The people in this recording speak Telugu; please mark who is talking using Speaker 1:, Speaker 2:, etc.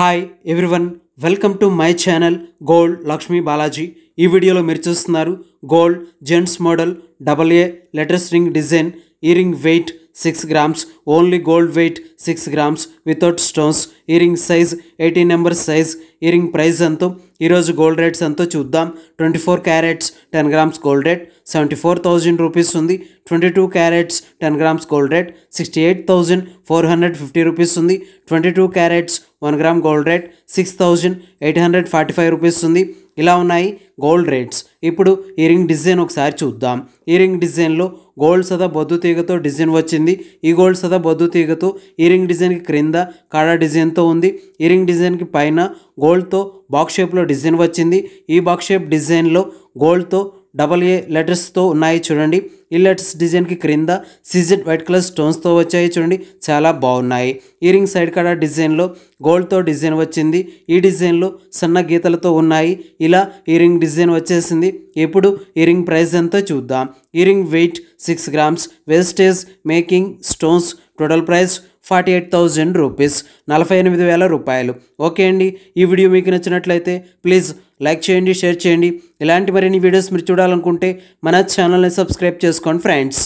Speaker 1: Hi everyone, welcome to my channel gold Lakshmi Balaji. ఈ వీడియోలో మీరు చూస్తున్నారు gold gents model AA letters ring design ear ring weight 6 grams, only gold weight 6 grams without stones. Ear ring size 18 number size. Ear ring price ఎంతో, ఈరోజు గోల్డ్ రేట్స్ ఎంతో చూద్దాం. 24 carats 10 grams gold rate 74,000 rupees ఉంది. 22 carats 10 grams gold rate 68,450 rupees ఉంది. 22 carats 1 gram gold rate 6,845 rupees ఉంది. ఇలా ఉన్నాయి గోల్డ్ రేట్స్. ఇప్పుడు ఈ రింగ్ డిజైన్ ఒకసారి చూద్దాం. ఈ రింగ్ డిజైన్లో గోల్డ్ సదా బొద్దు తీగతో డిజైన్ వచ్చింది. ఈ గోల్డ్ సదా బొద్దు తీగతో ఈ రింగ్ డిజైన్కి క్రింద కాడా డిజైన్తో ఉంది. ఈ రింగ్ డిజైన్కి పైన గోల్డ్తో బాక్స్ షేప్లో డిజైన్ వచ్చింది. ఈ బాక్స్ షేప్ డిజైన్లో గోల్డ్తో AA లెటర్స్తో ఉన్నాయి చూడండి. ఈ లెటర్స్ డిజైన్కి క్రింద సిజెడ్ వైట్ కలర్ స్టోన్స్తో వచ్చాయి చూడండి, చాలా బాగున్నాయి. ఈ రింగ్ సైడ్ కాడ డిజైన్లో గోల్డ్తో డిజైన్ వచ్చింది. ఈ డిజైన్లో సన్న గీతలతో ఉన్నాయి. ఇలా ఈ రింగ్ డిజైన్ వచ్చేసింది. ఇప్పుడు ఈ రింగ్ ప్రైస్ ఎంతో చూద్దాం. ఈ ring weight 6 grams, wastage making stones, total price 48,000 rupees, 48,000 రూపాయలు. ఓకే అండి, ఈ వీడియో మీకు నచ్చినట్లయితే ప్లీజ్ లైక్ చేయండి, షేర్ చేయండి. ఇలాంటి మరిన్ని వీడియోస్ మీరు చూడాలనుకుంటే మన ఛానల్ని సబ్స్క్రైబ్ చేసుకోండి ఫ్రెండ్స్.